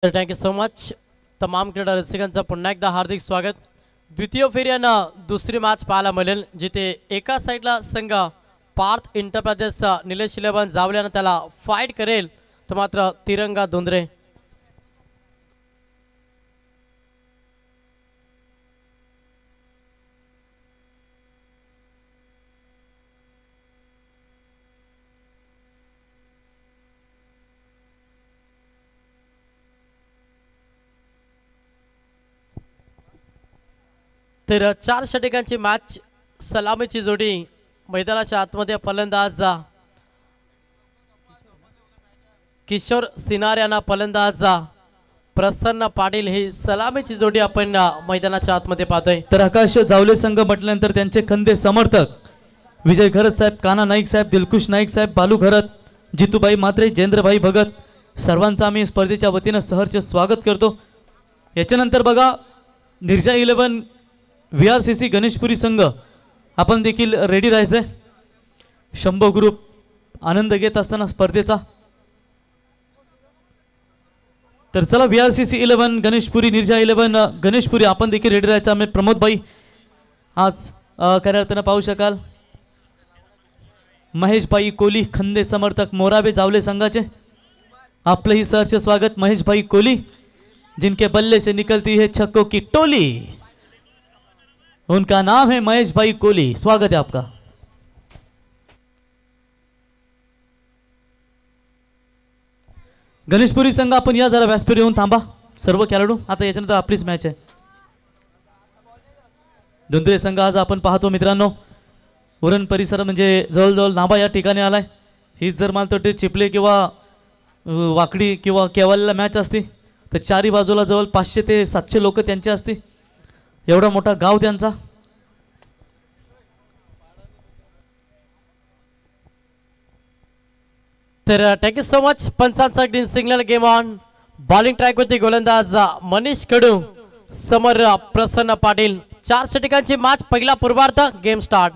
तर thank you so much. तमाम क्रीडा रसिकांचं पुन्हा एकदा हार्दिक स्वागत. द्वितीय फेऱ्यानं दुसरी मॅच पाहायला मिळेल, जिथे एका साईडला संघ पार्थ इंटरप्राइजेसचा निलेश इलेवन जावल्यानं त्याला फाईट करेल, तर मात्र तिरंगा धुंद्रे तर 4 षटकांची मॅच. सलामीची जोडी मैदानाच्या आतमध्ये फलंदाज किशोर सिनार यांना फलंदाज प्रसन्न पाटील ही सलामीची जोडी आपण मैदानाच्या आतमध्ये पाहतोय. तर आकाश जावले संघ म्हटल्यानंतर त्यांचे खंदे समर्थक विजय घरत साहेब, काना नाईक साहेब, दिलखुश नाईक साहेब, बालू घरत, जितूबाई मात्रे, जयेंद्रभाई भगत सर्वांचं आम्ही स्पर्धेच्या वतीनं सहर्ष स्वागत करतो. याच्यानंतर बघा निर्जा 11 VRCC गणेशपुरी संघ आपण देखील रेडी राहायचंय. शंभो ग्रुप आनंद घेत असताना स्पर्धेचा. तर चला VRCC 11 गणेशपुरी, निर्जा 11 गणेशपुरी आपण देखील रेडी राहायचं. आम्ही प्रमोदबाई आज खऱ्या अर्थानं पाहू शकाल. महेशभाई कोली खंदे समर्थक मोराबे जावले संघाचे, आपलं ही सहर्ष स्वागत. महेशभाई कोली जिनके बल्ले से निकलती है छक्कों की टोली, उनका नाम है महेश भाई कोहली. स्वागत है आपका. गणेशपुरी संघ आपण या जरा व्यासपीठ येऊन थांबा सर्व खेळाडू. आता याच्यानंतर आपलीच मॅच आहे. धुंद्रे संघ आज आपण पाहतो मित्रांनो, उरण परिसर म्हणजे जवळजवळ नाभा या ठिकाणी आलाय. हीच जर मला तर चिपले किंवा वाकडी किंवा केवालीला मॅच असते तर चारी बाजूला जवळ 500 ते 700 लोक त्यांचे असते. एवढा मोठा गाव त्यांचा. तर थँक्यू सो मच. पंचांचा green signal game on. Bowling track वरती गोलंदाज मनीष कडू समोर प्रसन्न पाटील. 4 षटकांची मॅच. पहिला पूर्वार्ध गेम स्टार्ट.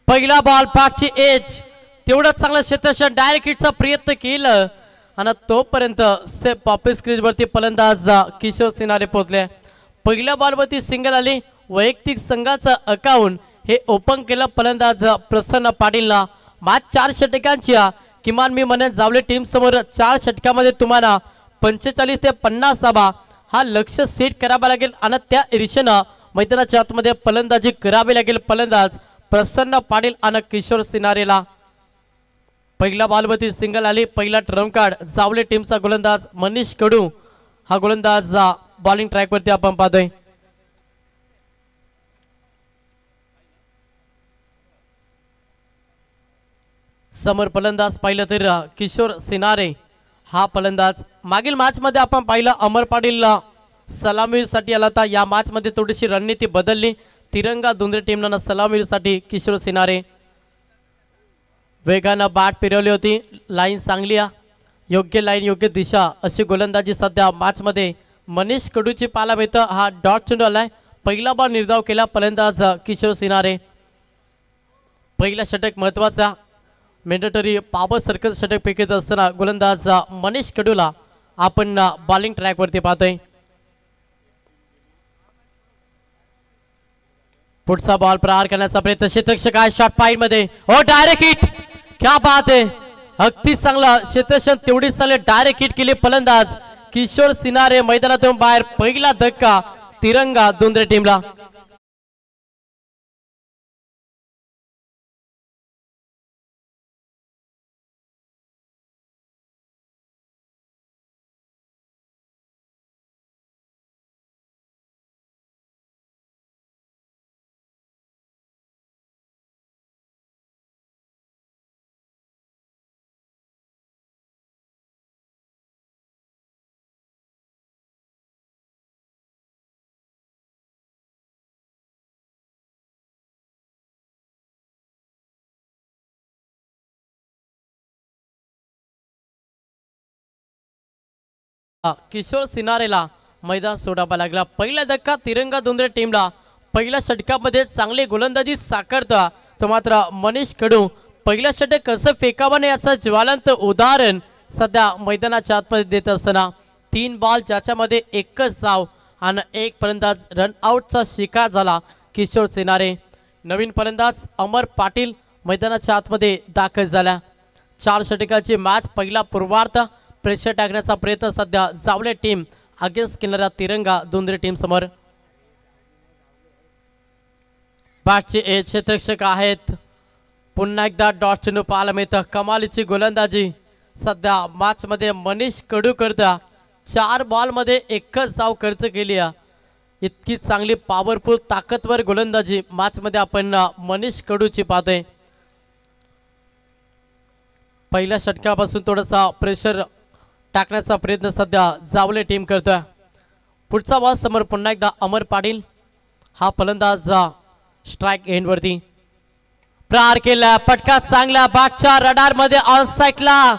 पहिला बॉल पाठची एज तेवढंच चांगलं क्षेत्ररक्षण डायरेक्ट हिटचा प्रयत्न केलं आणि तोपर्यंत सेफ ऑफिस क्रीज वरती फलंदाज किशोर सिनारे पोहोचले. पहिल्या बॉलवरती सिंगल आली. वैयक्तिक संघाचं अकाउंट हे ओपन केलं फलंदाज प्रसन्न पाटीलला. मॅच 4 षटकांची. किमान मी म्हणेन जावले टीम समोर 4 षटकामध्ये तुम्हाला 45 ते 50 धावा हा लक्ष्य सेट करावा लागेल आणि त्या दिशेनं मैदानाच्या आतमध्ये फलंदाजी करावी लागेल फलंदाज प्रसन्न पाटील आणि किशोर सिनारेला. पहिल्या बॉलवरती सिंगल आली. पहिला ट्रम्प कार्ड जावले टीमचा गोलंदाज मनीष कडू. हा गोलंदाज बॉलिंग ट्रॅक वरती आपण पाहतोय. समोर फलंदाज पाहिलं तर किशोर सिनारे हा फलंदाज. मागील मॅच मध्ये आपण पाहिलं अमर पाटील सलामीसाठी आला होता. या मॅच मध्ये थोडीशी रणनीती बदलली. तिरंगा धुंद्रे टीमनं सलामीसाठी किशोर सिनारे वेगानं बॅट फिरवली होती. लाईन चांगली आहे. योग्य लाईन योग्य दिशा अशी गोलंदाजी सध्या मॅच मध्ये मनीष कडूची पाहायला मिळतं. हा डॉट चेंडू आलाय. पहिला बॉल निर्धाव केला फलंदाज किशोर सिनारे. पहिला षटक महत्वाचा मॅन्डेटरी पॉवर सर्कल षटक फेकत असताना गोलंदाज मनीष कडूला आपण बॉलिंग ट्रॅक वरती पाहतोय. पुढचा बॉल प्रहार करण्याचा प्रयत्न. क्षेत्ररक्षक आहे शॉट पाईट मध्ये. ओ डायरेक्ट हिट. क्या बात आहे. अगदी चांगला क्षेत्ररक्षण तेवढीच चांगले डायरेक्ट हिट केली फलंदाज किशोर सिनारे मैदानातून बाहेर. पहिला धक्का तिरंगा धुंद्रे टीमला. किशोर सिनारेला मैदान सोडावा लागला. पहिला धक्का तिरंगा धुंद्रे टीमला. पहिल्या षटकामध्ये चांगली गोलंदाजी साकारता तो मात्र मनीष कडू पहिल्या षटक कसं फेकावं नाही याचं ज्वलंत उदाहरण सध्या मैदानाच्या आतमध्ये देत असताना 3 बॉल ज्याच्यामध्ये एकच धाव आणि एक फलंदाज रन आउटचा शिकार झाला किशोर सिनारे. नवीन फलंदाज अमर पाटील मैदानाच्या आतमध्ये दाखल झाला. 4 षटकांची मॅच पहिला पूर्वार्ध प्रेशर टाकण्याचा प्रयत्न सध्या जावले टीम अगेन्स्ट किनारा तिरंगा दोंदरे टीम समोर. बॅटचे ए क्षेत्ररक्षक आहेत. पुन्हा एकदा डॉट चेंडू पाहायला मिळतं. कमालीची गोलंदाजी सध्या मॅच मध्ये मनीष कडू करता 4 बॉल मध्ये एकच धाव खर्च केली आहे. इतकी चांगली पॉवरफुल ताकदवर गोलंदाजी मॅच मध्ये आपण मनीष कडूची पाहतोय. पहिल्या षटकापासून थोडासा प्रेशर टाकण्याचा प्रयत्न सध्या जावले टीम करतोय. पुढचा बॉल समोर पुन्हा एकदा अमर पाटील. हा फलंदाज स्ट्राइक एंड वरती प्रहार केला. पटका चांगला बॅटच्या रडार मध्ये ऑन साइडला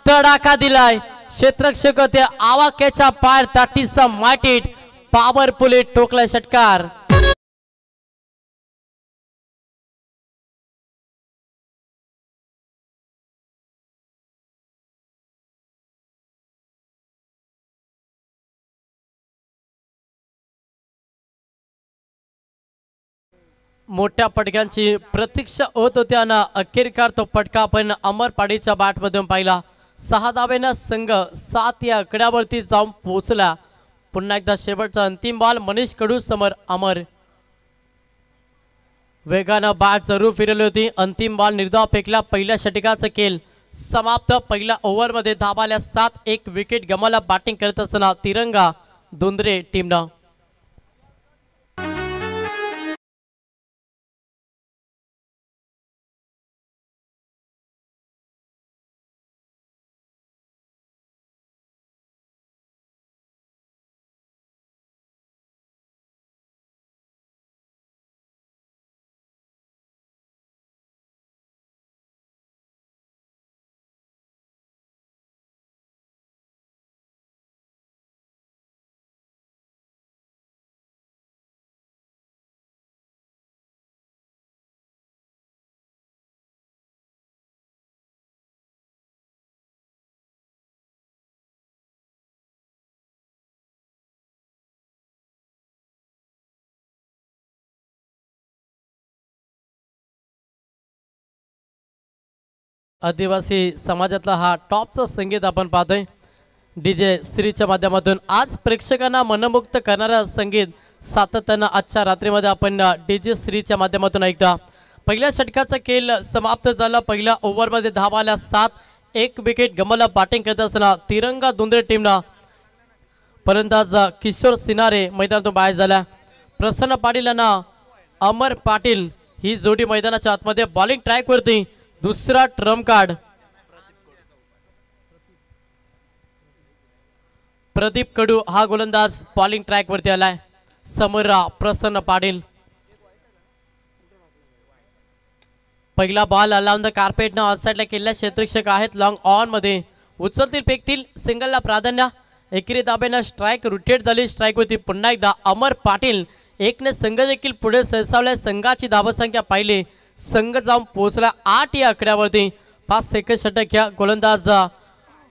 तडाखा दिलाय. क्षेत्ररक्षक ते आवाक्याच्या पार ताटीचा माटीत पॉवरफुल ठोकला षटकार. मोठ्या पटक्यांची प्रतीक्षा होत होती आणि अखेरकार तो पटका आपण अमर पाटीलच्या बॅट मधून पाहिला. 6 धावेनं संघ 7 या आकड्यावरती जाऊन पोहोचला. पुन्हा एकदा शेवटचा अंतिम बॉल मनीष कडू समोर अमर. वेगानं बॅट जरूर फिरवली होती. अंतिम बॉल निर्धाव फेकला. पहिल्या षटकाचा खेळ समाप्त. पहिल्या ओव्हरमध्ये धावाल्या 7. 1 विकेट गमावला बॅटिंग करत असताना तिरंगा दोंदरे टीमनं. आदिवासी समाजातला हा टॉपचा संगीत आपण पाहतोय. डीजे श्रीच्या माध्यमातून आज प्रेक्षकांना मनमुक्त करणारा संगीत सातत्यानं आजच्या रात्रीमध्ये आपण डीजे श्रीच्या माध्यमातून ऐकता. पहिल्या षटकाचा खेळ समाप्त झाला. पहिल्या ओव्हरमध्ये धावाल्या 7. 1 विकेट गमावला बॅटिंग करत असताना तिरंगा दोंदरे टीमनं फलंदाज किशोर सिनारे मैदानातून बाहेर झाला. प्रसन्न पाटील आणि अमर पाटील ही जोडी मैदानाच्या आतमध्ये बॉलिंग ट्रॅक वरती. दुसरा ट्रम्प कार्ड प्रदीप कडू हा गोलंदाज बॉलिंग ट्रॅक वरती आलाय. समोर प्रसन्न पाटील. पहिला बॉल अलाउन द कार्पेट न ऑफसाइडला केलेला क्षेत्ररक्षक आहेत. लॉंग ऑन मध्ये उचलतील फेकतील. सिंगलला प्राधान्य. एकेरी दाब्यानं स्ट्राइक रोटेट झाली. स्ट्राइक वरती पुन्हा एकदा अमर पाटील. एकने संघ देखील पुढे सरसावल्या. संघाची धावसंख्या पाहिली. संघ जाऊन पोहोचला 8 या आकड्यावरती. 5 सेकंड षटक या गोलंदाज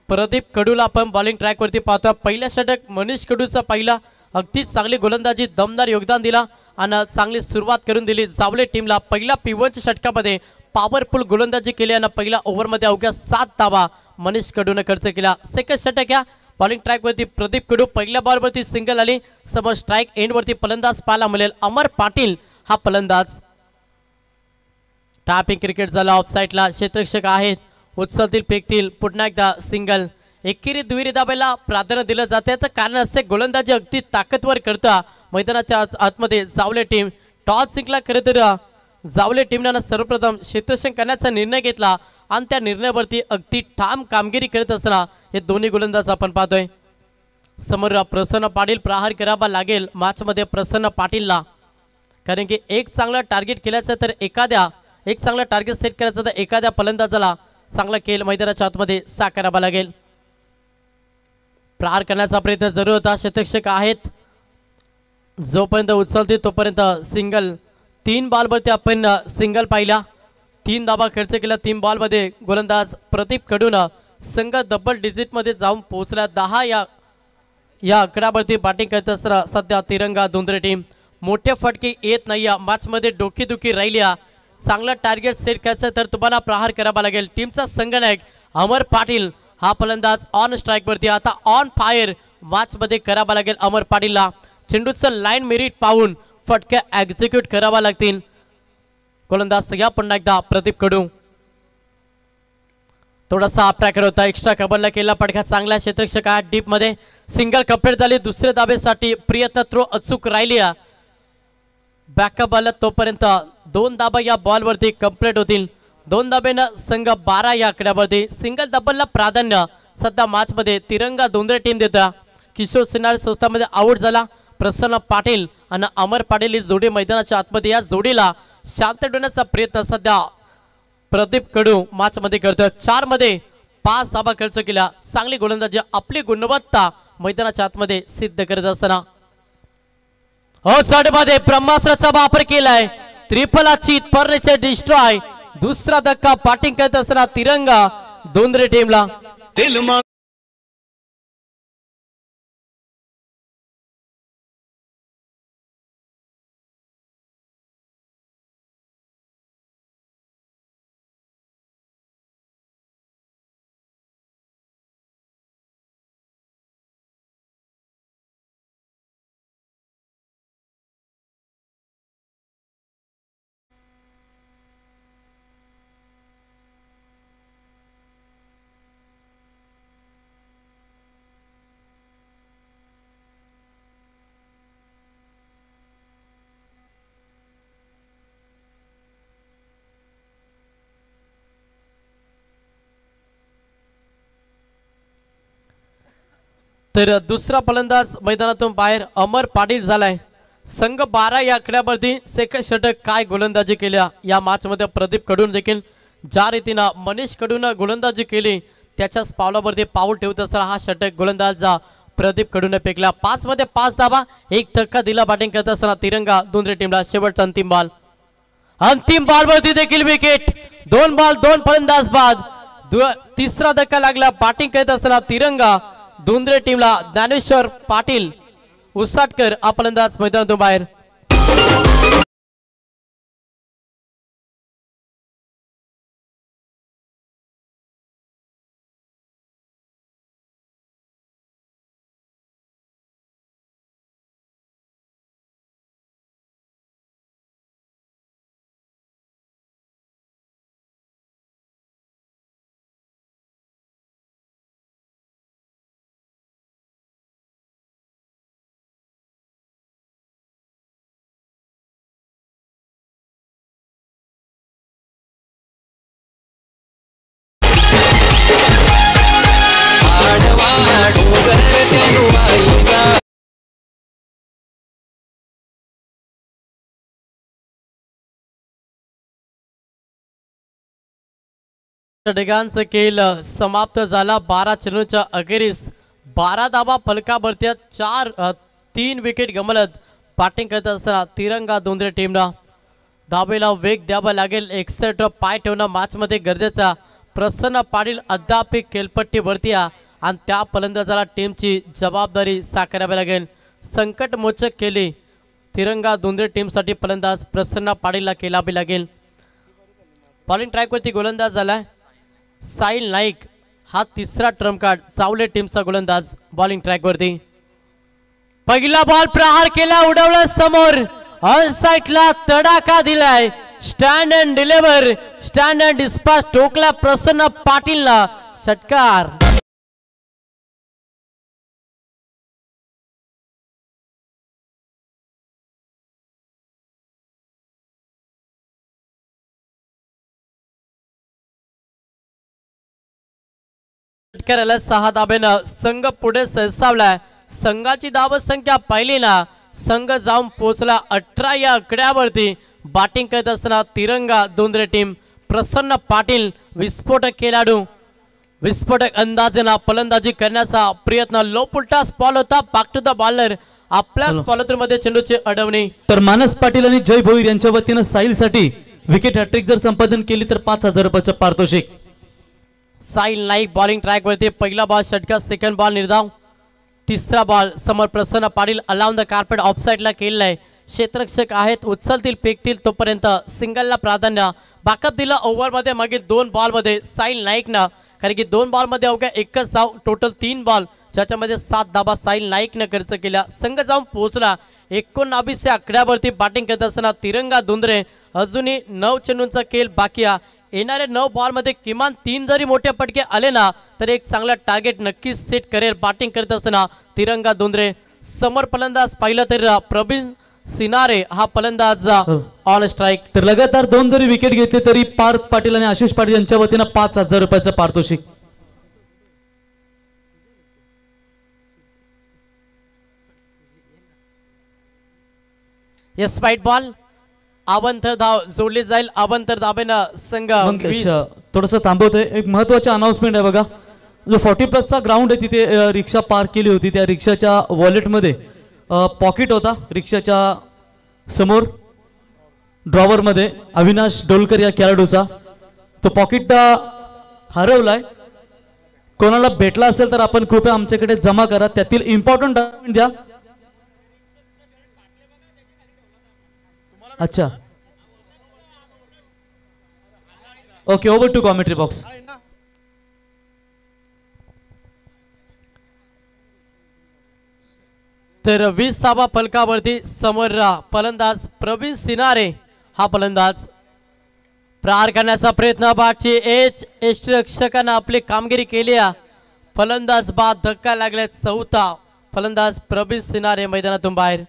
प्रदीप कडूला आपण बॉलिंग ट्रॅक वरती पाहतो. पहिल्या षटक मनीष कडूचा पहिला. अगदीच चांगली गोलंदाजी दमदार योगदान दिला आणि चांगली सुरुवात करून दिली जावले टीमला. पहिल्या पिवनच्या षटकामध्ये पॉवरफुल गोलंदाजी केली आणि पहिल्या ओव्हरमध्ये अवघ्या 7 धावा मनीष कडूने खर्च केला. सेकंड षटक या बॉलिंग ट्रॅक वरती प्रदीप कडू. पहिल्या बॉलवरती सिंगल आली. समोर स्ट्राइक एंड वरती फलंदाज पाहायला मिळेल अमर पाटील हा फलंदाज. टॅपिंग क्रिकेट झाला. ऑफ साइडला क्षेत्ररक्षक आहेत. उचलतील फेकतील. पुन्हा एकदा सिंगल. एकेरी दुहेरी दाब्याला प्राधान्य दिलं जाते. याचं कारण असे गोलंदाजी अगदी ताकदवर करता मैदानाच्या आतमध्ये जावले टीम टॉस जिंकला. खरं तर जावले टीमनं सर्वप्रथम क्षेत्ररक्षण करण्याचा निर्णय घेतला आणि त्या निर्णयावरती अगदी ठाम कामगिरी करत असताना हे दोन्ही गोलंदाज आपण पाहतोय. समोर प्रसन्न पाटील. प्रहार करावा लागेल मॅच मध्ये प्रसन्न पाटीलला, कारण की एक चांगला टार्गेट केल्याचं तर एक चांगला टार्गेट सेट करायचं तर एखाद्या फलंदाजाला चांगला खेळ मैदानाच्या आतमध्ये साकारावा लागेल. प्रहार करण्याचा प्रयत्न जरूर होता. क्षेत्ररक्षक आहेत. जोपर्यंत उचलते तोपर्यंत सिंगल. 3 बॉलवरती आपण सिंगल पाहिला. 3 धावा खर्च केला. 3 बॉलमध्ये गोलंदाज प्रदीप कडून संघ डबल डिजिट मध्ये जाऊन पोहोचला. 10 या या आकड्यावरती बॅटिंग करत असताना सध्या तिरंगा धुंद्रे टीम मोठे फटके येत नाही या मॅच मध्ये डोकीदुखी राहिली. चांगला टार्गेट सेट करायचं तर तुम्हाला प्रहार करावा लागेल. टीमचा संघनायक अमर पाटील हा फलंदाज ऑन स्ट्राइक वरती आता ऑन फायर मॅच मध्ये करावा लागेल. अमर पाटीलला चेंडूचं लाईन मेरिट पाहून फटके एक्झिक्यूट करावा लागतील. गोलंदाज या पुन्हा एकदा प्रदीप कडू थोडासा ट्रॅकर होता एक्स्ट्रा कबरला केला फटका चांगला क्षेत्ररक्षक डीप मध्ये सिंगल कंप्लीट झाली. दुसऱ्या दाबेसाठी प्रयत्न थ्रो अचूक राहिली. बॅकअप आला तोपर्यंत 2 धाबा या बॉल वरती कंप्लीट होतील. 2 धाब्यानं संघ 12 या आकड्यावरती सिंगल डबलला प्राधान्य सध्या मॅच मध्ये तिरंगा धुंद्रे टीम देता. किशोर सिन्हाळे संस्थामध्ये आउट झाला. प्रसन्न पाटील आणि अमर पाटील ही जोडी मैदानाच्या आतमध्ये या जोडीला शांत ठेवण्याचा प्रयत्न सध्या प्रदीप कडू मॅच मध्ये करतोय. 4 मध्ये 5 धाबा खर्च केला. चांगली गोलंदाजी आपली गुणवत्ता मैदानाच्या आतमध्ये सिद्ध करत असताना मध्ये ब्रह्मास्त्राचा वापर केलाय. त्रिफलाची फर्निचर डिस्ट्रॉय दुसरा धक्का बॅटिंग करत असताना तिरंगा धुंद्रे टीमला तर दुसरा फलंदाज मैदानातून बाहेर अमर पाटील झालाय. संघ 12 या आकड्यावरती सेकंड षटक काय गोलंदाजी केल्या या मॅच मध्ये प्रदीप कडून देखील ज्या रीतीनं मनीष कडून गोलंदाजी केली त्याच्याच पावलावरती पाऊल ठेवत असताना हा षटक गोलंदाज प्रदीप कडून फेकला. 5 मध्ये 5 धाबा 1 धक्का दिला बॅटिंग करत असताना तिरंगा धुंद्रे टीमला शेवटचा अंतिम बॉल वरती देखील विकेट. 2 बॉल 2 फलंदाज बाद. तिसरा धक्का लागला बॅटिंग करत असताना तिरंगा धुंद्रे टीमला ज्ञानेश्वर पाटील उसाटकर हा फलंदाज मैदानातून बाहेर. षटकांचा खेळ समाप्त झाला. 12 चेंडूच्या अखेरीस 12 धाबा फलकावरती 3 विकेट गमावत बॅटिंग करत असताना तिरंगा धुंद्रे टीमला धाबेला वेग द्यावा लागेल. 61 पाय ठेवणं मॅच मध्ये गरजेचा. प्रसन्न पाटील अद्याप खेळपट्टीवरती आणि त्या फलंदाजाला टीमची जबाबदारी साकारावी लागेल. संकट मोचक केली तिरंगा धुंद्रे टीमसाठी फलंदाज प्रसन्न पाटीलला केलावी लागेल. बॉलिंग ट्रॅकवरती गोलंदाज झालाय साहिल नाईक हा तिसरा ट्रम कार्ड सावले टीमचा गोलंदाज बॉलिंग ट्रॅकवरती. पहिला बॉल प्रहार केला उडवला समोर ऑन साइडला तडाखा दिलाय. Stand and deliver stand and dispatch टोकला प्रसन्न पाटीलला षटकार. षटकाराला 6 धाब्यानं संघ पुढे सरसावलाय. संघाची धाव संख्या पहिलीला संघ जाऊन पोहोचला 18 या आकड्यावरती. बॅटिंग करत असताना तिरंगा धुंद्रे टीम प्रसन्न पाटील विस्फोटक खेळाडू विस्फोटक अंदाजेना फलंदाजी करण्याचा प्रयत्न. लो पुलटा बॉल होता बॅक टू द बॉलर आपल्याच बॉलरमध्ये चेंडूची अडवणी. तर मानस पाटील आणि जय भोईर यांच्या वतीनं साहिल साठी विकेट हॅट्रिक जर संपादन केली तर 5000 रुपयाचं पारितोषिक. साहिल नाईक बॉलिंग ट्रॅक वरती पहिला बॉल षटकार सेकंड बॉल निर्धाव तिसरा बॉल समोर प्रसन्न पाटील अलाउन द कार्पेट ऑफसाईडला केलेला आहे. क्षेत्ररक्षक आहेत, उचलतील फेकतील तोपर्यंत सिंगलला प्राधान्य. बॅकअप दिला ओव्हरमध्ये मागील 2 बॉलमध्ये साहिल नाईकनं, कारण की 2 बॉलमध्ये अवघ्या एकच धाव, टोटल 3 बॉल ज्याच्यामध्ये 7 धाबा साहिल नाईकनं खर्च केला. संघ जाऊन पोहोचला 19 या आकड्यावरती. बॅटिंग करत असताना तिरंगा धुंद्रे अजूनही 9 चेंडूंचा खेळ बाकी आहे. येणाऱ्या 9 बॉलमध्ये किमान 3 जरी मोठे पटके आले ना तर एक चांगला टार्गेट नक्कीच सेट करेल. बॅटिंग करत असताना तिरंगा धुंद्रे. समोर फलंदाज पाहिलं तर प्रवीण सिनारे हा फलंदाज ऑन स्ट्राईक. तर लगातार 2 जरी विकेट घेतले तरी पार्थ पाटील आणि आशिष पाटील यांच्या वतीनं 5,000 रुपयाचं पारितोषिक. येस वाईट बॉल. अवंतर धाव जोडली जाईल. अवंतर धावेनं संघ थोडस थांबवतोय. एक महत्वाची अनाउन्समेंट आहे बघा. जो 40+ ग्राउंड आहे तिथे रिक्षा पार्क केली होती. त्या रिक्षाच्या वॉलेटमध्ये पॉकेट होता. रिक्षाच्या समोर ड्रॉवरमध्ये अविनाश डोलकर या खेळाडूचा तो पॉकेट हरवलाय. कोणाला भेटला असेल तर आपण कृपया आमच्याकडे जमा करा. त्यातील इम्पॉर्टंट डॉक्युमेंट द्या. अच्छा okay, over to commentary box. तर 20 धावा फलकावरती. समोर फलंदाज प्रवीण सिनारे हा फलंदाज. प्रहार करण्याचा प्रयत्न. बागची एच रक्षकांना आपली कामगिरी केली. फलंदाज बाद धक्का लागला. चौथा फलंदाज प्रवीण सिनारे मैदानातून बाहेर.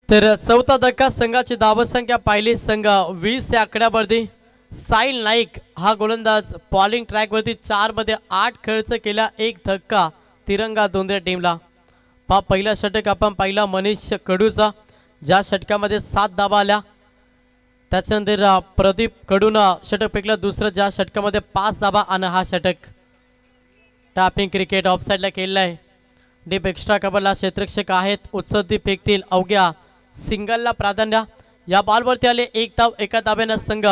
तर चौथा धक्का. संघाची धावसंख्या पाहिली. संघ 20 या आकड्यावरती. साहिल नाईक हा गोलंदाज बॉलिंग ट्रॅकवरती 4 मध्ये 8 खर्च केला. 1 धक्का तिरंगा धुंद्रे टीमला. पहिला षटक आपण पाहिला मनीष कडूचा, ज्या षटकामध्ये 7 धावा आल्या. त्याच्यानंतर प्रदीप कडून षटक फेकलं दुसरं, ज्या षटकामध्ये 5 धावा आणि हा षटक. टॅपिंग क्रिकेट ऑफसाईडला केलेला आहे. डीप एक्स्ट्रा कव्हरला क्षेत्ररक्षक आहेत, उचलती फेकतील. अवघ्या सिंगलला प्राधान्य. या बॉलवरती आले 1 धाव. एका धाब्यानं संघ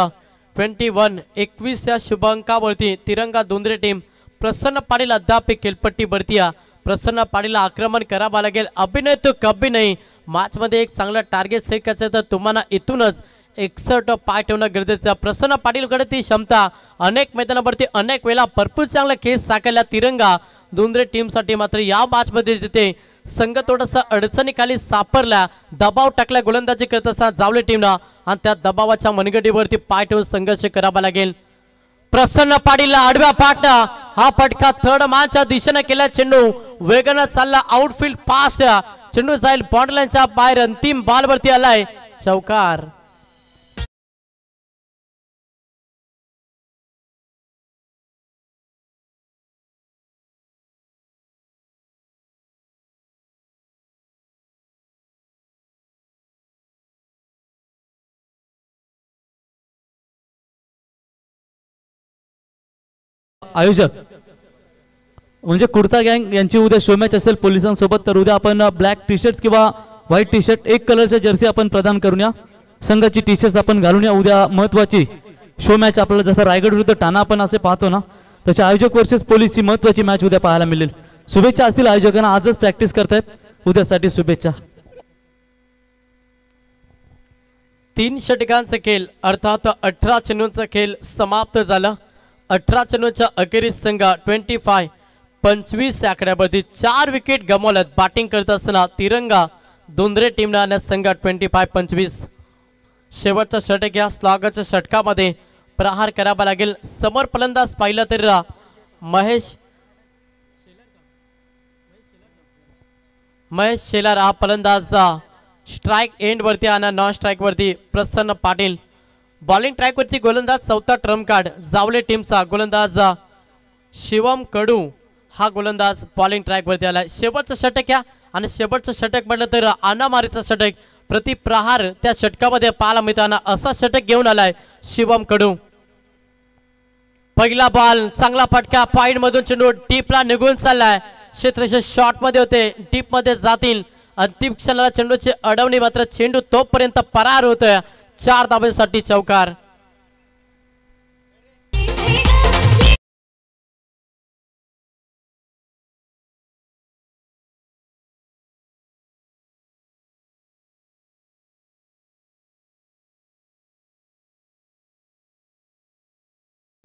21 या शुभांकावरती. तिरंगा धुंद्रे टीम. प्रसन्न पाटील अद्याप खेळपट्टी भरती. प्रसन्न पाटीलला आक्रमण करावं लागेल. अभिनय तो कभी नाही. मॅचमध्ये एक चांगला टार्गेट सेट करायचं तर तुम्हाला इथूनच 61 पाय ठेवणं गरजेचं. प्रसन्न पाटीलकडे ती क्षमता. अनेक मैदानावरती अनेक वेळा भरपूर चांगला खेळ साकारला तिरंगा धुंद्रे टीमसाठी. मात्र या मॅचमध्ये जिथे संघ थोडासा अडचणीखाली सापडला, दबाव टाकला गोलंदाजी करत असताना जावले टीमला, आणि त्या दबावाच्या मनगडीवरती पाय ठेवून संघर्ष करावा लागेल. प्रसन्न पाटीलला आडव्या पाटणं हा फटका थर्ड मॅनच्या दिशेने केला. चेंडू वेगानं चालला. Outfield fast. चेंडू जाईल बॉन्डलाईनच्या बाहेर. अंतिम बॉलवरती आलाय चौकार. आयोजक म्हणजे कुर्ता गँग यांची उद्या शो मॅच असेल पोलिसांसोबत. तर उद्या आपण ब्लॅक टी शर्ट किंवा व्हाईट टी शर्ट, एक कलरच्या जर्सी आपण प्रदान करून या. संघाची टी शर्ट आपण घालून या. उद्या महत्वाची शो मॅच आपल्याला जसं रायगड विरुद्ध ठाणा आपण असे पाहतो ना, तसे आयोजक वर्सेस पोलीस ही महत्वाची मॅच उद्या पाहायला मिळेल. शुभेच्छा असतील आयोजकांना. आजच प्रॅक्टिस करतायत. उद्यासाठी शुभेच्छा. 3 षटकांचा खेळ अर्थात 18 चेंडूंचा खेळ समाप्त झाला. 18 चेंडूंच्या अखेरीस संघ 25 या आकड्यावरती 4 विकेट गमावल्यात. बॅटिंग करत असताना तिरंगा धुंद्रे टीमला आणि संघ 25. शेवटचा षटक या स्लॉगच्या षटकामध्ये प्रहार करावा लागेल. समोर फलंदाज पाहिलं तर महेश महेश शेलार हा फलंदाज स्ट्राइक एंड वरती आणि नॉन स्ट्राइक वरती प्रसन्न पाटील बॉलिंग ट्रॅक वरती गोलंदाज चौथा ट्रम्प कार्ड जावले टीमचा गोलंदाज शिवम कडू हा गोलंदाज बॉलिंग ट्रॅक वरती आलाय शेवटचं षटक या आणि शेवटचं षटक म्हटलं तर अनामारीचं षटक प्रति प्रहार त्या षटकामध्ये पाहायला मिळताना असा षटक घेऊन आलाय शिवम कडू पहिला बॉल चांगला फटका पॉइंट मधून चेंडू डीपला निघून चाललाय क्षेत्ररक्षक शॉट मध्ये होते डीप मध्ये जातील अंतिम क्षणाला चेंडूची अडवणी मात्र चेंडू तोपर्यंत परार होतोय 4 धाब्यांसाठी चौकार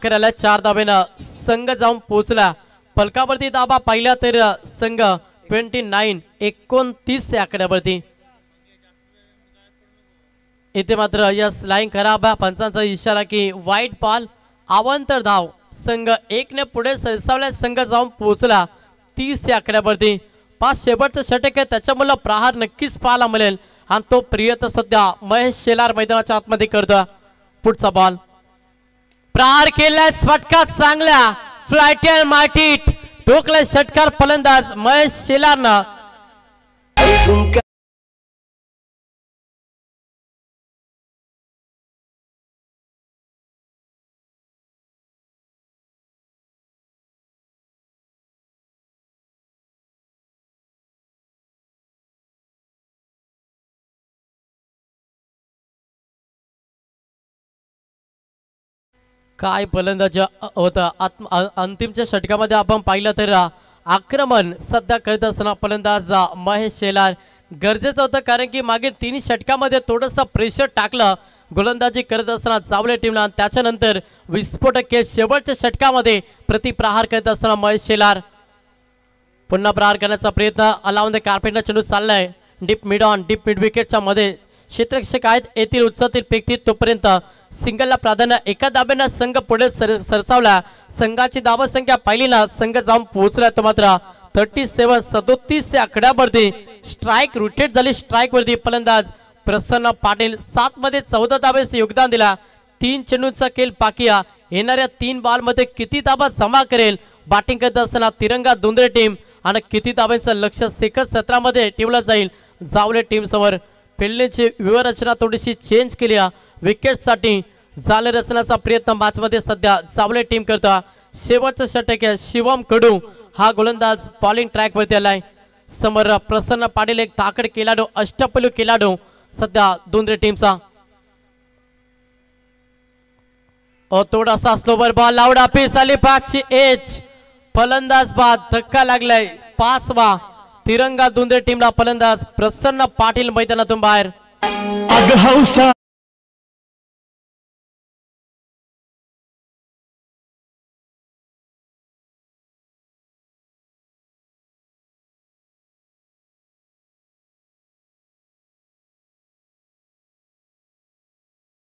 करायला 4 धाब्यानं संघ जाऊन पोहोचला फलकावरती दाबा पाहिला तर संघ 29-29 या आकड्यावरती इथे मात्र यस लाईन खराब पंचांचा इशारा की वाईट बॉल अवांतर धाव संघ 1 ने पुढे सरसावल्या संघ जाऊन पोहोचला 30 या आकड्यावरती 5 शेवटचं षटक आहे त्याच्यामुळे प्रहार नक्कीच पाहायला मिळेल आणि तो प्रियत सध्या महेश शेलार मैदानाच्या आतमध्ये करतोय पुढचा बॉल प्रहार केलाय फटका चांगल्या फ्लायटर माटी ठोकलाय षटकार फलंदाज महेश शेलारनं काय फलंदाज होता अंतिमच्या षटकामध्ये आपण पाहिलं तर आक्रमण सध्या करत असताना फलंदाज महेश शेलार गरजेचं होतं कारण की मागील 3 षटकामध्ये थोडंसं प्रेशर टाकलं गोलंदाजी करत असताना जावले टीमला त्याच्यानंतर विस्फोटक खेळ शेवटच्या षटकामध्ये प्रतिप्रहार करत असताना महेश शेलार पुन्हा प्रहार करण्याचा प्रयत्न अलाउन द कार्पेंटर चेंडू चाललाय deep mid on deep mid विकेटच्या मध्ये क्षेत्ररक्षक आहेत येथील उत्साहातील पेक्ती तोपर्यंत सिंगलला प्राधान्य एका दाब्यानं संघ पुढे सरसावला संघाची धावा संख्या पहिलीला संघ जाऊन पोहोचला तो मात्र 37-37 या आकड्यावरती स्ट्राइक रोटेट झाली स्ट्राइक वरती फलंदाज प्रसन्न पाटील 7 मध्ये 14 धाब्याचे योगदान दिला 3 चेंडूंचा खेळ पाकिया येणाऱ्या 3 बॉल मध्ये किती धाबा जमा करेल बॅटिंग करत असताना तिरंगा दोंदरे टीम आणि किती धाब्यांचं लक्ष सेकंद 17 मध्ये ठेवलं जाईल जावले टीम समोर फिल्डिंगची व्यूहरचना थोडीशी चेंज केली विकेटसाठी जाले रचण्याचा प्रयत्न मॅच मध्ये सध्या जावले टीम करता शेवटचं षटक आहे शिवम कडू हा गोलंदाज बॉलिंग ट्रॅक वरती आलाय समोर प्रसन्न पाटील एक ताकड खेळाडू अष्टपैलू खेळाडू सध्या दोंदरे टीमचा थोडासा स्लोवर बॉल लावडा पीस आली पाचची एज फलंदाज बाद धक्का लागलाय 5वा तिरंगा दोंदरे टीमला फलंदाज प्रसन्न पाटील मैदानातून बाहेर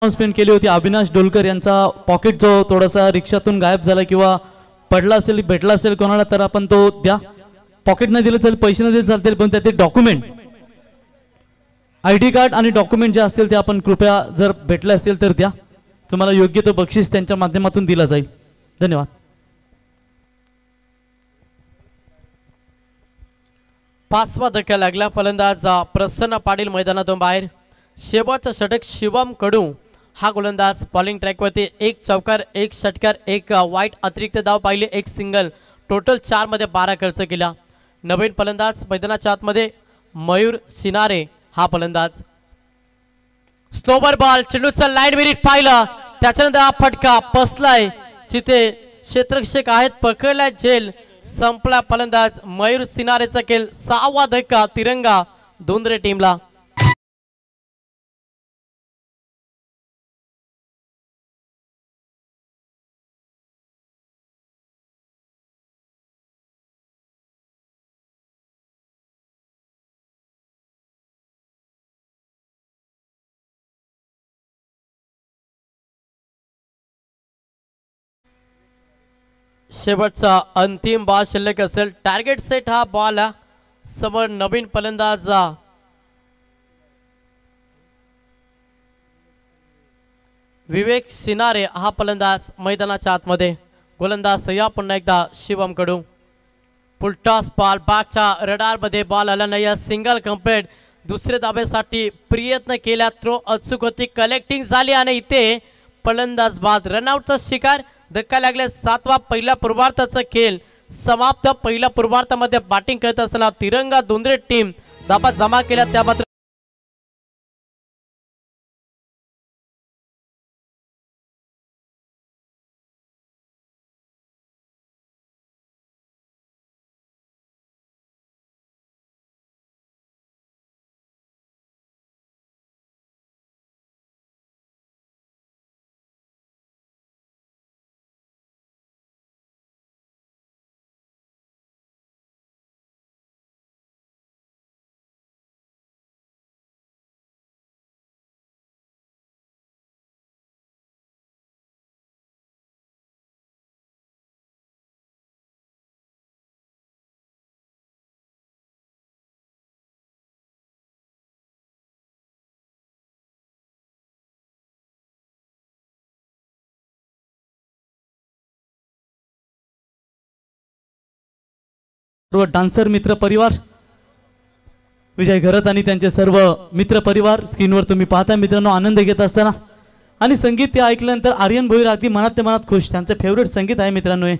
स्पेंड केली होती अविनाश डोलकर यांचा पॉकेट जो थोडासा रिक्षातून गायब झाला किंवा पडला असेल भेटला असेल कोणाला तर आपण तो द्या पॉकेट नाही दिलं चालेल पैसे नाही दिले चालतील पण त्याचे डॉक्युमेंट ID कार्ड आणि डॉक्युमेंट जे असतील ते आपण कृपया जर भेटले असतील तर द्या तुम्हाला योग्य तो बक्षीस त्यांच्या माध्यमातून दिला जाईल धन्यवाद 5वा धक्का लागला फलंदाज प्रसन्न पाटील मैदानातून बाहेर शेवटचा षटक शिवम कडू हा गोलंदाज बॉलिंग ट्रॅक वरती 1 चौकार 1 षटकार 1 वाईट अतिरिक्त धाव पाहिले 1 सिंगल टोटल 4 मध्ये 12 खर्च केला नवीन फलंदाज मैदानाच्या आतमध्ये मयूर सिनारे हा फलंदाज स्लोवर बॉल चेंडूचा लाईन विरीट पाहिलं त्याच्यानंतर हा फटका बसलाय जिथे क्षेत्ररक्षक आहेत पकडलाय झेल संपला फलंदाज मयूर सिनारेचा खेळ 6वा धक्का तिरंगा दोंदरे टीमला शेवटचा अंतिम बॉल शिल्लक असेल टार्गेट सेट हा बॉल समोर नवीन फलंदाज विवेक सिनारे हा फलंदाज मैदानाच्या आतमध्ये. गोलंदाज या पुन्हा एकदा शिवम कडू. फुलटॉस बॉल बॅकच्या रडारमध्ये बॉल आला नाही. Single complete. दुसरे धाब्यासाठी प्रयत्न केला. थ्रो अचूक होती. कलेक्टिंग झाली आणि इथे फलंदाज बाद. रनआउटचा शिकार. धक्का लागले. 7वा पहिल्या पूर्वार्धाचा खेळ समाप्त. पहिल्या पूर्वार्धामध्ये बॅटिंग करत असताना तिरंगा दुंद्रे टीम धाबा जमा केल्या. त्या मात्र सर्व डान्सर मित्र परिवार, विजय घरत आणि त्यांचे सर्व मित्र परिवार स्क्रीनवर तुम्ही पाहता मित्रांनो, आनंद घेत असताना. आणि संगीत ते ऐकल्यानंतर आर्यन भोईर अगदी मनात ते मनात खुश. त्यांचं फेवरेट संगीत आहे मित्रांनो हे.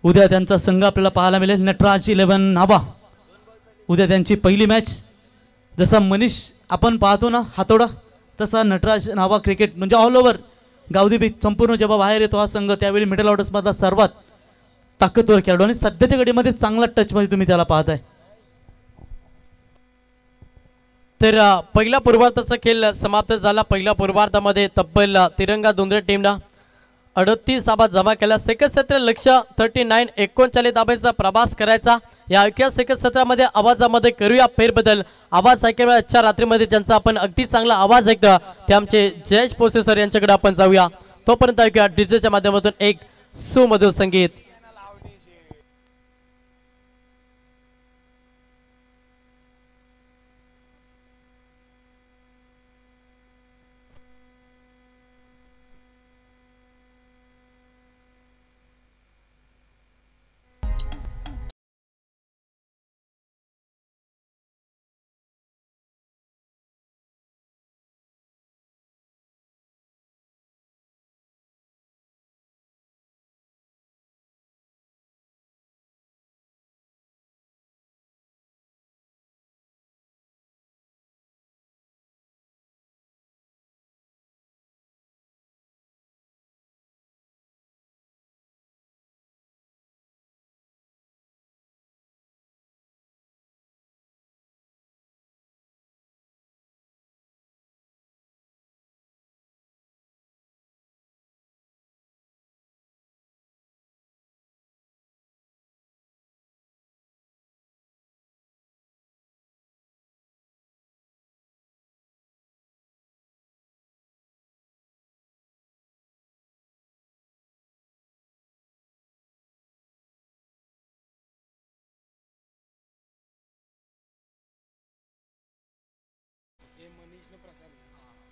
उद्या त्यांचा संघ आपल्याला पाहायला मिळेल. नटराज 11 नाभा. उद्या त्यांची पहिली मॅच. जसा मनीष आपण पाहतो ना हातोडा, तसा नटराज नाभा क्रिकेट म्हणजे ऑल ओव्हर गावदेवी संपूर्ण जेव्हा बाहेर येतो हा संघ, त्यावेळी मिडल ऑर्डर्समधला सर्वात ताकदवर खेळाडू आणि सध्याच्या घडीमध्ये चांगला टचमध्ये तुम्ही त्याला पाहताय. तर पहिला पूर्वार्धाचा खेळ समाप्त झाला. पहिल्या पूर्वार्धामध्ये तब्बल तिरंगा दुंद्रे टीमला 38 धाबा जमा केल्या. सेकंड सत्र लक्ष 39 39 धाब्याचा प्रवास करायचा. या ऐक्या सेकंड सत्रामध्ये आवाजामध्ये करूया फेरबदल. आवाज ऐकायला आजच्या रात्रीमध्ये ज्यांचा आपण अगदी चांगला आवाज ऐकतो ते आमचे जयेश पोस्टे सर यांच्याकडे आपण जाऊया. तोपर्यंत ऐकूया डीजेच्या माध्यमातून एक सुमधुर संगीत.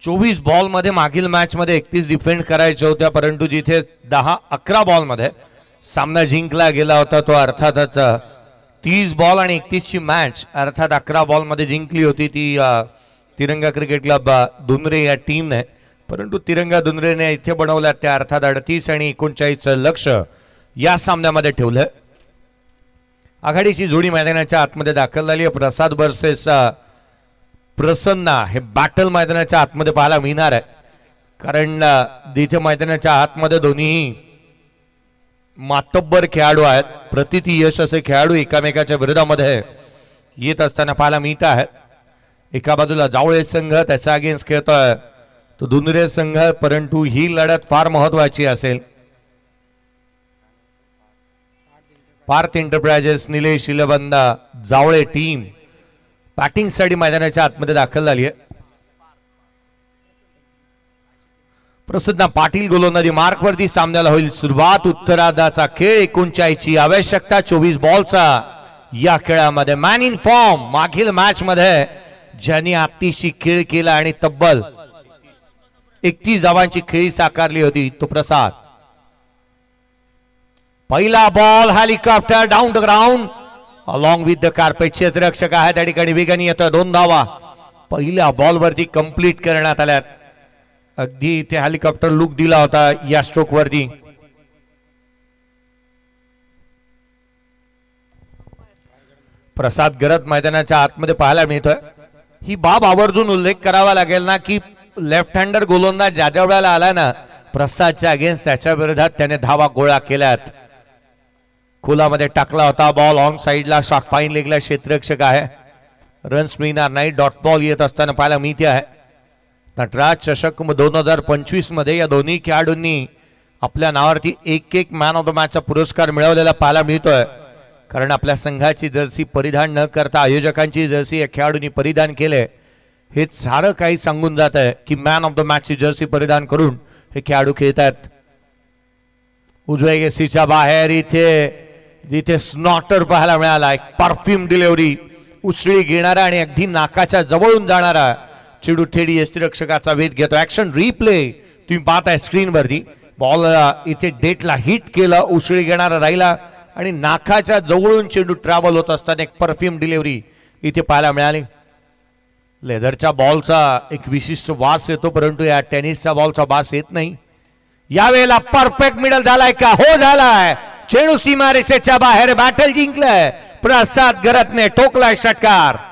चोवीस बॉल मध्ये मागील मॅच मध्ये 31 डिफेंड करायच्या होत्या, परंतु जिथे 10-11 बॉल मध्ये सामना जिंकला गेला होता तो अर्थातच 30 बॉल आणि 31 ची मॅच अर्थात 11 बॉल मध्ये जिंकली होती ती तिरंगा क्रिकेट क्लब दुंद्रे या टीमने. परंतु तिरंगा दुंद्रेने इथे बनवल्या त्या अर्थात 38 आणि 39 लक्ष या सामन्यामध्ये ठेवलं. आघाडीची जोडी मैदानाच्या आतमध्ये दाखल झाली आहे. प्रसाद वर्सेस प्रसन्ना हे बॅटल मैदानाच्या आतमध्ये पाहायला मिळणार आहे, कारण तिथे मैदानाच्या आतमध्ये दोन्ही मातब्बर खेळाडू आहेत. प्रतिती यश असे खेळाडू एकामेकाच्या विरोधामध्ये येत असताना पाहायला मिळत आहेत. एका बाजूला जावळे संघ त्याच्या अगेन्स्ट खेळतोय तो दुंद्रे संघ, परंतु ही लढत फार महत्वाची असेल. Parth enterprises Nilesh Shilbanda Jawale team batting साठी मैदानाच्या आतमध्ये दाखल झाली आहे. प्रसन्न पाटील गोलंदाजी मार्क वरती सामन्याला होईल सुरुवात. उत्तरार्धाचा खेळ 39 ची आवश्यकता 24 बॉलचा या खेळामध्ये. मॅन इन फॉर्म मागील मॅच मध्ये ज्यांनी अतिशय खेळ केला आणि तब्बल 31 धावांची खेळी साकारली होती तो प्रसाद. पहिला ball helicopter down the ground along with the carpet. क्षेत्ररक्षक आहे त्या ठिकाणी वेगाने येतोय. 2 धावा पहिल्या बॉल वरती कंप्लीट करण्यात आल्यात. अगदी ते हेलिकॉप्टर लुक दिला होता या स्ट्रोक वरती. प्रसाद गरज मैदानाच्या आतमध्ये पाहायला मिळतोय. ही बाब आवर्जून उल्लेख करावा लागेल ना की लेफ्ट हँडर गोलंदाज ज्या वेळेला आला ना प्रसादच्या अगेन्स्ट त्याच्या विरोधात त्याने धावा गोळा केल्यात. खोलामध्ये टाकला होता बॉल ऑन साइडला. शॉट फाईन लेगला क्षेत्ररक्षक आहे. रन्स मिळणार नाही. डॉट बॉल येत असताना पाहायला मिळते आहे. नटराज चषक 2025 मध्ये या दोन्ही खेळाडूंनी आपल्या नावावरती एक मॅन ऑफ द मॅचचा पुरस्कार मिळवलेला पाहायला मिळतोय. कारण आपल्या संघाची जर्सी परिधान न करता आयोजकांची जर्सी या खेळाडूंनी परिधान केले. हे सारं काही सांगून जात आहे की मॅन ऑफ द मॅचची जर्सी परिधान करून हे खेळाडू खेळतात. उजव्या गेसीच्या बाहेर इथे स्नॉटर पाहायला मिळाला. एक परफ्यूम डिलिव्हरी उसळी घेणारा आणि अगदी नाकाच्या जवळून जाणारा चेंडू थेडी यष्टिरक्षकाचा वेध घेतो. ऍक्शन रिप्ले तुम्ही पाहताय स्क्रीनवरती. बॉल इथे डेटला हिट केलं. उसळी घेणारा राहिला आणि नाकाच्या जवळून चेंडू ट्रॅव्हल होत असताना एक परफ्यूम डिलिव्हरी इथे पाहायला मिळाली. लेदरच्या बॉलचा एक विशिष्ट वास येतो परंतु या टेनिसच्या बॉलचा वास येत नाही. यावेळेला परफेक्ट मिडल झालाय का? हो झालाय. चेंडू सीमारेषेच्या बाहेर. बॅटल जिंकलाय प्रसाद गरतने. ठोकलाय षटकार.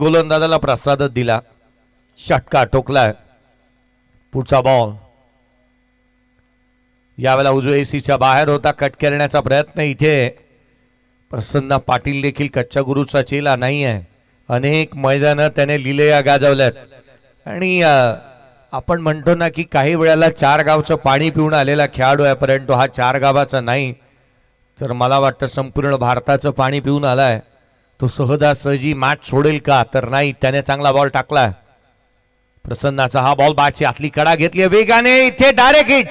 गोलंदाजाला प्रसादच दिला. षटकार ठोकलाय. पुढचा बॉल यावेळेला उजव्या एसीच्या बाहेर होता. कट करण्याचा प्रयत्न. इथे प्रसन्न पाटील देखील कच्च्या गुरुचा चेला नाही आहे. अनेक मैदानं त्याने लिलेया गाजवल्यात आणि आपण म्हणतो ना की काही वेळेला 4 गावचं पाणी पिऊन आलेला खेळाडू आहे परंतु हा 4 गावाचा नाही तर मला वाटतं संपूर्ण भारताचं पाणी पिऊन आलाय. तो सहजासहजी मॅच सोडेल का? तर नाही. त्याने चांगला बॉल टाकला. प्रसन्नाचा हा बॉल बाची आतली कडा घेतली वेगाने. इथे डायरेक्ट हिट.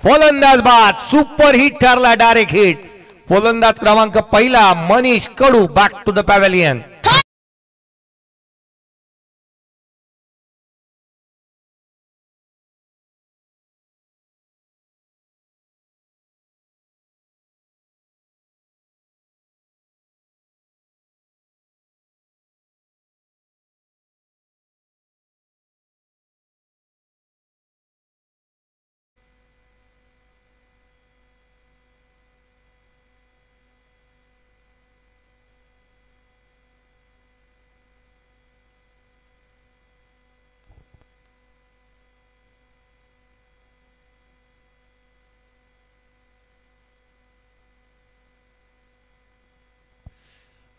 फलंदाज बाद. सुपर हिट ठरला. Direct hit. फलंदाज क्रमांक पहिला मनीष कडू बॅक टू द पॅव्हेलियन.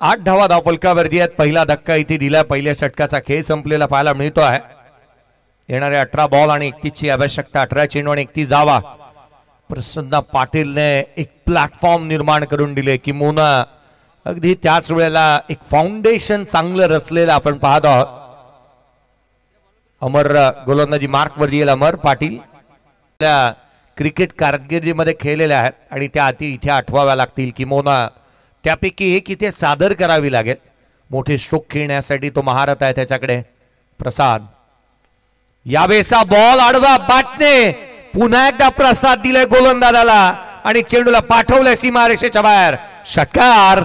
आठ धावा धावफलकावरती आहेत. पहिला धक्का इथे दिला. पहिल्या षटकाचा खेळ संपलेला पाहायला मिळतो आहे. येणारे 18 बॉल आणि 31 ची आवश्यकता. 18 चेंडू आणि 31 धावा. प्रसन्न पाटीलने एक प्लॅटफॉर्म निर्माण करून दिले किंवा अगदी त्याच वेळेला एक फाउंडेशन चांगलं रचलेलं आपण पाहत आहोत. अमर गोलंदाजी मार्क वरती येईल. अमर पाटील क्रिकेट कारकिर्दीमध्ये खेळलेले आहेत आणि त्या अति इथे आठवाव्या लागतील किंवा त्यापैकी एक इथे सादर करावी लागेल. मोठे स्ट्रोक खेळण्यासाठी तो महारथ आहे त्याच्याकडे. प्रसाद यावेळेचा बॉल आडवा बॅटने पुन्हा एकदा प्रसाद दिले गोलंदाजाला आणि चेंडूला पाठवले सीमारेषेच्या बाहेर. षटकार.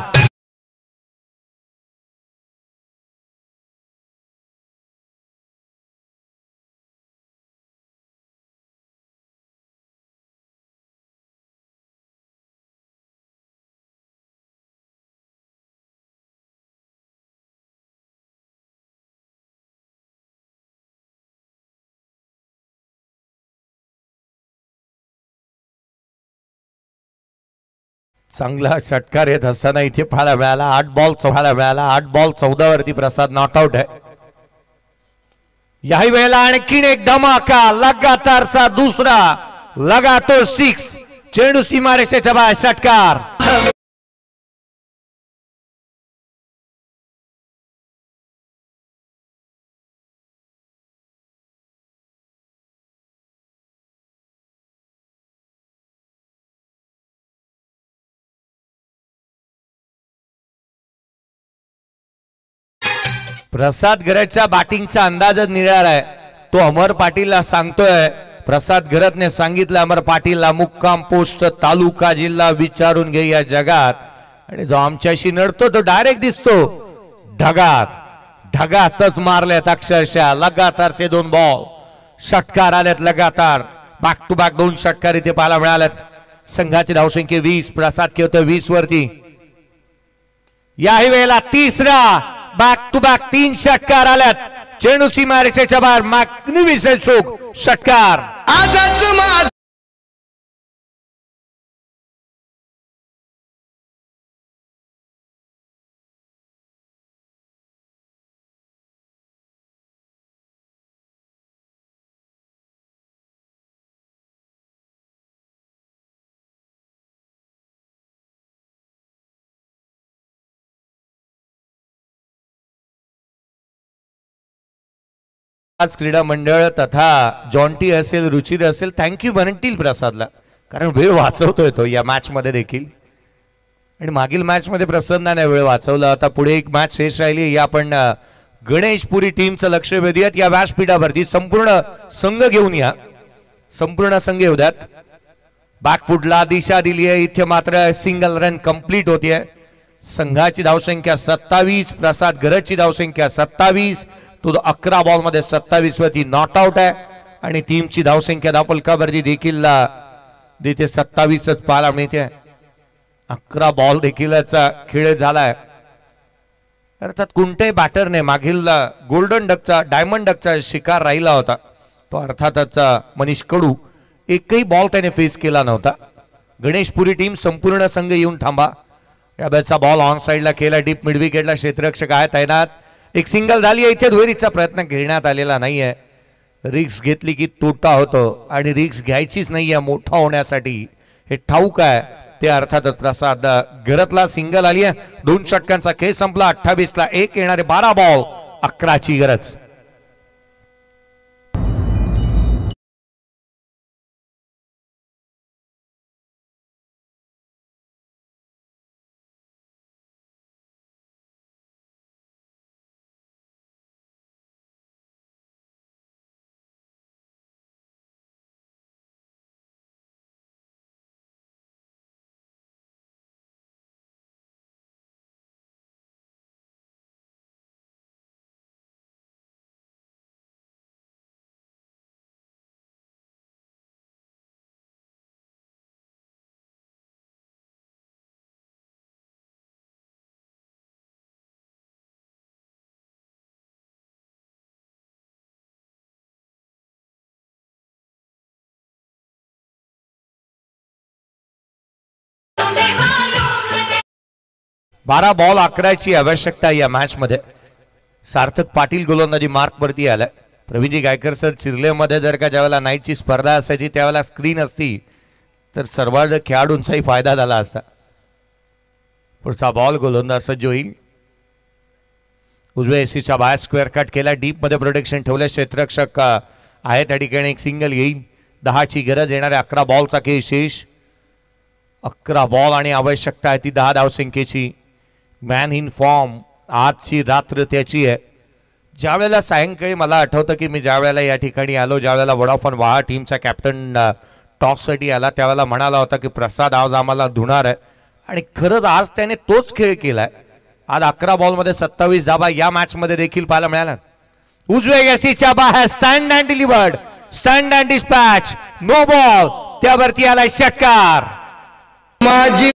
चांगला षटकार येत असताना इथे पाहायला मिळाला. 8 बॉल 14 वरती प्रसाद नॉट आउट आहे. याही वेळेला आणखीन एक धमाका, लगातारचा दुसरा लगातार 6, चेंडू सीमारेषेच्या बाहेर, षटकार. प्रसाद घरतच्या बॅटिंगचा अंदाजच निराळा आहे. तो अमर पाटीलला सांगतोय, प्रसाद घरतने सांगितलं अमर पाटीलला, मुक्काम पोस्ट तालुका जिल्हा विचारून घे या जगात, आणि जो आमच्याशी नडतो तो डायरेक्ट दिसतो ढगातच मारलेत अक्षरशः. लगातारचे 2 बॉल, षटकार आलेत लगातार, बॅक टू बॅक 2 षटकार इथे पाहायला मिळालेत. संघाची धावसंख्या 20, प्रसाद खेळतोय 20 वरती. याही वेळेला तिसरा बॅक टू बॅक 3 षटकार आल्यात, चेंडू सीमारेषेच्या बाहेर, मॅग्निफिसेंट स्ट्रोक, षटकार. आज क्रीडा मंडळ तथा जॉन्टी असेल, रुचिर असेल, थँक्यू म्हणतील प्रसादला, कारण वेळ वाचवतोय तो या मॅच मध्ये देखील. आणि मागील मॅच मध्ये प्रसन्नाने वेळ वाचवला. आता पुढे एक मॅच शेष राहिली, या आपण गणेशपुरी टीमचं लक्ष वेधूयात. या व्यासपीठावरती संपूर्ण संघ घेऊन या, संपूर्ण संघ येऊ द्यात. बॅकफुटला दिशा दिली आहे, इथे मात्र सिंगल रन कंप्लीट होतीये. संघाची धावसंख्या 27, प्रसाद घरतची धावसंख्या 27. तो 11 बॉल मध्ये 27 वरती नॉट आउट आहे, आणि टीमची धावसंख्या धावफलकावरती देखील तिथे 27च पाहायला मिळते. 11 बॉल देखीलच खेळ झालाय. अर्थात कोणत्याही बॅटरने मागील गोल्डन डकचा, डायमंड डकचा शिकार राहिला होता तो अर्थातच मनीष कडू. एकही बॉल त्याने फेस केला नव्हता. गणेशपुरी टीम संपूर्ण संघ येऊन थांबा. या बॅटचा बॉल ऑन साइडला केला, डीप मिड विकेटला क्षेत्ररक्षक आहे तैनात. एक सिंगल झाली आहे, इथे दुहेरीचा प्रयत्न घेण्यात आलेला नाहीये. रिक्स घेतली की तोटा होतो, आणि रिक्स घ्यायचीच नाहीये मोठा होण्यासाठी, हे ठाऊक आहे. ते अर्थातच प्रसाद घरतला सिंगल आली आहे. 2 षटकांचा खेळ संपला. 28ला 1 येणारे 12 बॉल, 11ची गरज. बारा बॉल 11ची आवश्यकता या मॅच मध्ये. सार्थक पाटील गोलंदाजी मार्क वरती आलाय. प्रवीणजी गायकर सर चिरलेमध्ये जर का ज्यावेळेला नाईटची स्पर्धा असायची त्यावेळेला स्क्रीन असती तर सर्व खेळाडूंचाही फायदा झाला असता. पुढचा बॉल गोलंदाज सज्ज होईल. उजव्या एसीच्या बाहेर स्क्वेअर कट केला, डीप मध्ये प्रोटेक्शन ठेवलं, क्षेत्ररक्षक आहे त्या ठिकाणी. एक सिंगल येईल. 10ची गरज, येणाऱ्या 11 बॉलचा खेळ शेष. 11 बॉल आणि आवश्यकता आहे ती 10 धावसंख्येची. मॅन इन फॉर्म, आजची रात्र त्याची आहे. ज्या वेळेला सायंकाळी मला आठवतं की मी ज्या वेळेला या ठिकाणी आलो, ज्या वेळेला वोडाफोन वाहा टीमचा कॅप्टन टॉससाठी आला, त्यावेळेला म्हणाला होता की प्रसाद आज आम्हाला धुणार आहे, आणि खरंच आज त्याने तोच खेळ केलाय. आज 11 बॉलमध्ये 27 धावा या मॅच मध्ये देखील पाहायला मिळाला. उजव्या यसीच्या बाहेर stand and delivered, stand and dispatch, no ball, त्यावरती आलाय षटकार. माझी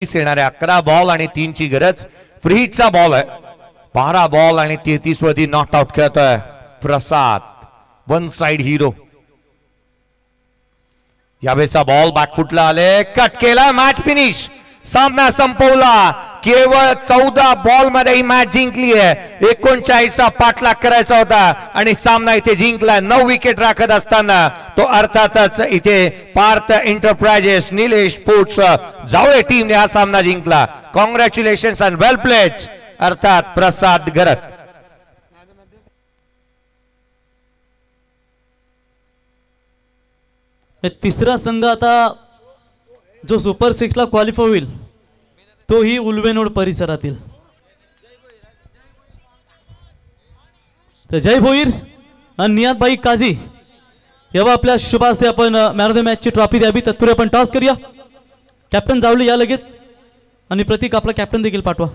येणारे 11 बॉल आणि 3ची गरज. फ्री हिटचा बॉल आहे. 12 बॉल आणि 33 वरती नॉट आउट खेळतोय प्रसाद, वन साइड हिरो. यावेळेचा बॉल बॅकफुटला आले, कट केला, मॅच फिनिश, सामना संपवला. केवळ 14 बॉल मध्ये ही मॅच जिंकली आहे. 39चा पाठलाग करायचा होता आणि सामना इथे जिंकला. 9 विकेट राखत असताना तो अर्थातच इथे पार्थ एंटरप्राइजेस निलेश स्पोर्ट्स जावळे टीमने हा सामना जिंकला. कॉंग्रॅच्युलेशन अँड वेल प्लेड अर्थात प्रसाद गरत. तिसरा संघ आता जो सुपर 6 ला क्वालिफाय होईल तोही उल्वेनोड परिसरातील. तर जय भोईर आणि नियातबाई काझी यावा आपल्या शुभ हस्ते आपण मॅन ऑफ द मॅचची ट्रॉफी द्यावी. तत्पूर्वी आपण टॉस करूया. कॅप्टन जावले या लगेच आणि प्रतीक आपला कॅप्टन देखील पाठवा.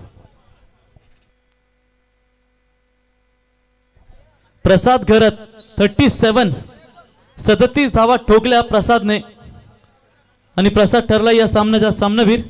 प्रसाद घरत 37 धावा ठोकल्या प्रसादने आणि प्रसाद ठरला या सामन्याचा सामनावीर.